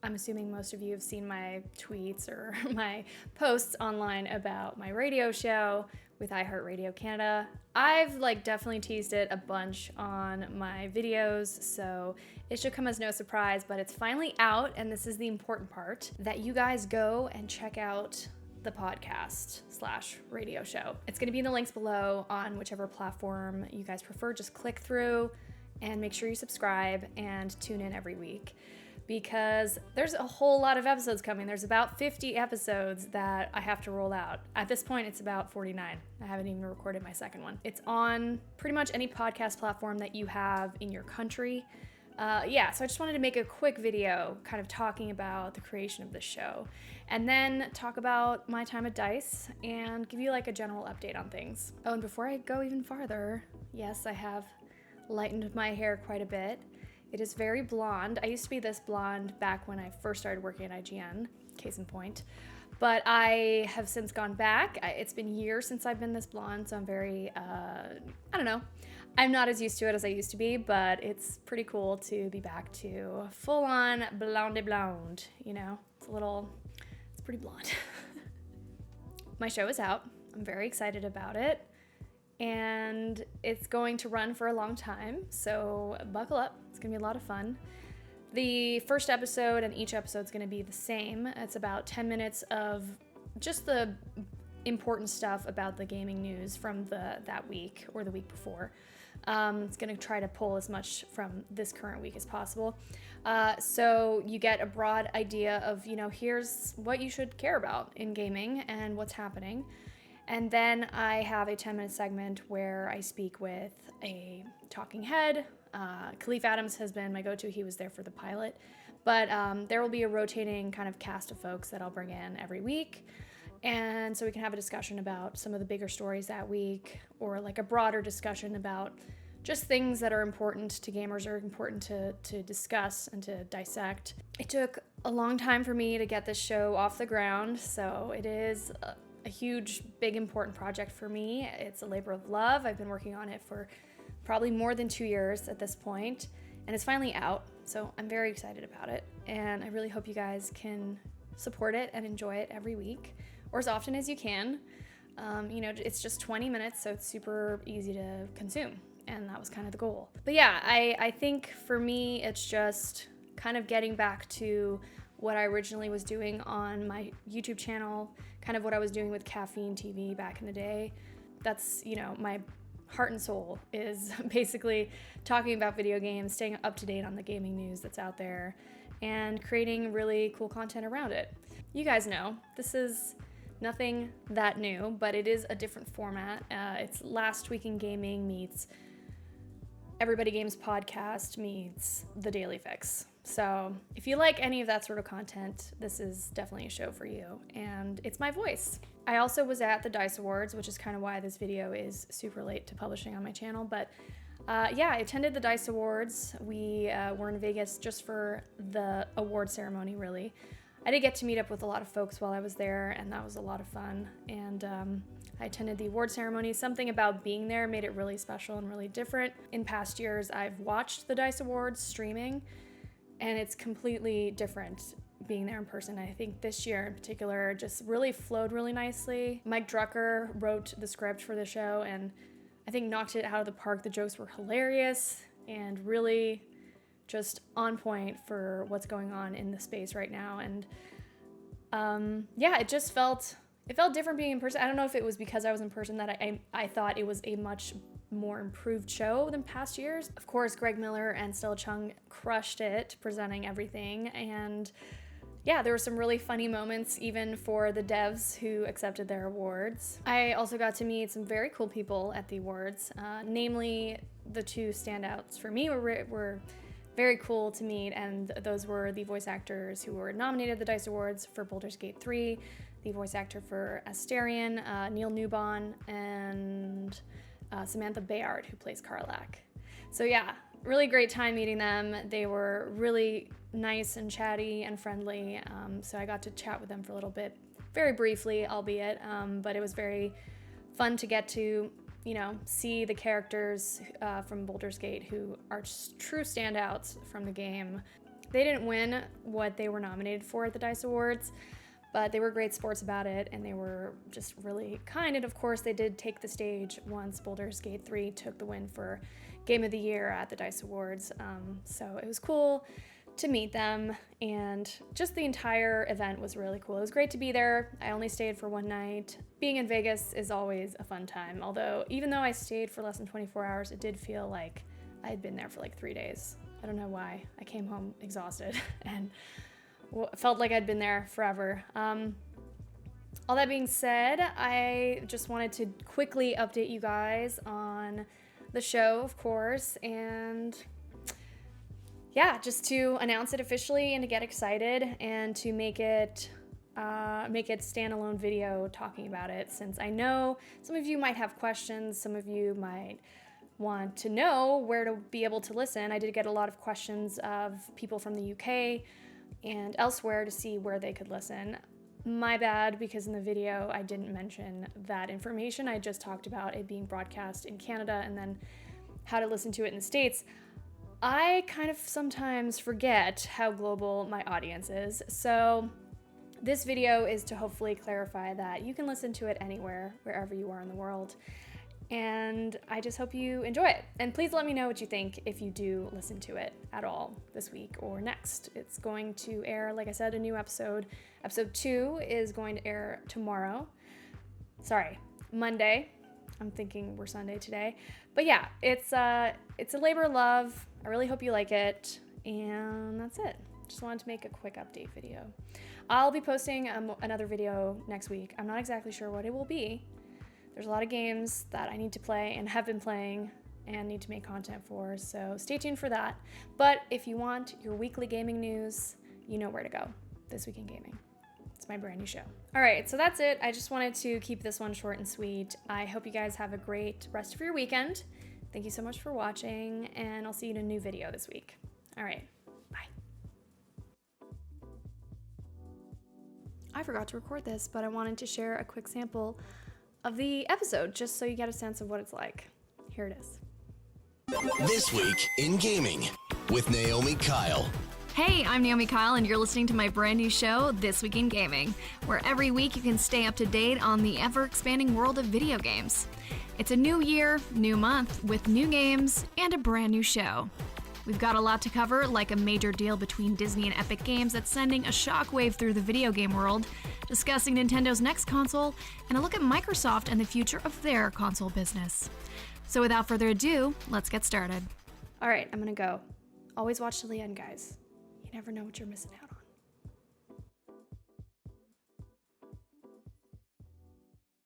I'm assuming most of you have seen my tweets or my posts online about my radio show with iHeartRadio Canada. I've definitely teased it a bunch on my videos, so it should come as no surprise, but it's finally out, and this is the important part, that you guys go and check out the podcast/radio show. It's going to be in the links below on whichever platform you guys prefer. Just click through and make sure you subscribe and tune in every week, because there's a whole lot of episodes coming. There's about 50 episodes that I have to roll out. At this point, it's about 49. I haven't even recorded my second one. It's on pretty much any podcast platform that you have in your country. So I just wanted to make a quick video kind of talking about the creation of this show, and then talk about my time at DICE and give you a general update on things. Oh, and before I go even farther, yes, I have lightened my hair quite a bit. It is very blonde. I used to be this blonde back when I first started working at IGN, case in point. But I have since gone back. It's been years since I've been this blonde, so I'm very, I don't know. I'm not as used to it as I used to be, but it's pretty cool to be back to full-on blonde, you know? It's pretty blonde. My show is out. I'm very excited about it. And it's going to run for a long time, so buckle up. It's gonna be a lot of fun. The first episode and each episode is gonna be the same. It's about 10 minutes of just the important stuff about the gaming news from that week or the week before. It's gonna try to pull as much from this current week as possible. So you get a broad idea of, here's what you should care about in gaming and what's happening. And then I have a 10-minute segment where I speak with a talking head. Khalif Adams has been my go-to. He was there for the pilot. But there will be a rotating kind of cast of folks that I'll bring in every week. And so we can have a discussion about some of the bigger stories that week, or a broader discussion about just things that are important to gamers or important to discuss and to dissect. It took a long time for me to get this show off the ground, so it is a huge, big, important project for me. It's a labor of love. I've been working on it for probably more than 2 years at this point, and it's finally out, so I'm very excited about it, and I really hope you guys can support it and enjoy it every week, or as often as you can. It's just 20 minutes, so it's super easy to consume, and that was kind of the goal. But yeah, I think for me, it's just kind of getting back to what I originally was doing on my YouTube channel, kind of what I was doing with Caffeine TV back in the day. That's, my heart and soul is basically talking about video games, staying up to date on the gaming news that's out there, and creating really cool content around it. You guys know, this is nothing that new, but it is a different format. It's Last Week in Gaming meets Everybody Games podcast meets The Daily Fix. So if you like any of that sort of content, this is definitely a show for you, and it's my voice. I also was at the DICE Awards, which is kind of why this video is super late to publishing on my channel, but I attended the DICE Awards. We were in Vegas just for the award ceremony, really. I did get to meet up with a lot of folks while I was there, and that was a lot of fun, and I attended the award ceremony. Something about being there made it really special and really different. In past years, I've watched the DICE Awards streaming, and it's completely different being there in person. I think this year in particular just really flowed really nicely. Mike Drucker wrote the script for the show and I think knocked it out of the park. The jokes were hilarious and really just on point for what's going on in the space right now. And it just felt different being in person. I don't know if it was because I was in person that I thought it was a much more improved show than past years. Of course, Greg Miller and Stella Chung crushed it presenting everything, and there were some really funny moments even for the devs who accepted their awards. I also got to meet some very cool people at the awards, namely the two standouts for me were very cool to meet, and those were the voice actors who were nominated at the DICE Awards for Baldur's Gate 3, the voice actor for Asterion, Neil Newbon, and Samantha Bayard, who plays Karlak. So really great time meeting them. They were really nice and chatty and friendly, so I got to chat with them for a little bit, very briefly, albeit, but it was very fun to get to, see the characters from Baldur's Gate who are true standouts from the game. They didn't win what they were nominated for at the DICE Awards, but they were great sports about it, and they were just really kind. And of course, they did take the stage once Baldur's Gate 3 took the win for Game of the Year at the DICE Awards. So it was cool to meet them, and just the entire event was really cool. It was great to be there. I only stayed for one night. Being in Vegas is always a fun time, although even though I stayed for less than 24 hours, it did feel like I had been there for like 3 days. I don't know why. I came home exhausted and felt like I'd been there forever. All that being said, I just wanted to quickly update you guys on the show, of course, and yeah, just to announce it officially and to get excited and to make it standalone video talking about it, since I know some of you might have questions, some of you might want to know where to be able to listen. I did get a lot of questions of people from the UK and elsewhere to see where they could listen. My bad, because in the video I didn't mention that information. I just talked about it being broadcast in Canada and then how to listen to it in the States. I kind of sometimes forget how global my audience is, so this video is to hopefully clarify that you can listen to it anywhere, wherever you are in the world, and I just hope you enjoy it. And please let me know what you think if you do listen to it at all this week or next. It's going to air, like I said, a new episode. Episode 2 is going to air tomorrow. Sorry, Monday. I'm thinking we're Sunday today. But yeah, it's a labor of love. I really hope you like it. And that's it. Just wanted to make a quick update video. I'll be posting another video next week. I'm not exactly sure what it will be. There's a lot of games that I need to play and have been playing and need to make content for, so stay tuned for that. But if you want your weekly gaming news, you know where to go. This Week in Gaming. It's my brand new show. All right, so that's it. I just wanted to keep this one short and sweet. I hope you guys have a great rest of your weekend. Thank you so much for watching, and I'll see you in a new video this week. All right, bye. I forgot to record this, but I wanted to share a quick sample of the episode just so you get a sense of what it's like. Here it is. This Week in Gaming with Naomi Kyle. Hey, I'm Naomi Kyle, and you're listening to my brand new show, This Week in Gaming, where every week you can stay up to date on the ever-expanding world of video games. It's a new year, new month, with new games and a brand new show. We've got a lot to cover, like a major deal between Disney and Epic Games that's sending a shockwave through the video game world, discussing Nintendo's next console, and a look at Microsoft and the future of their console business. So without further ado, let's get started. All right, I'm gonna go. Always watch till the end, guys. You never know what you're missing out on.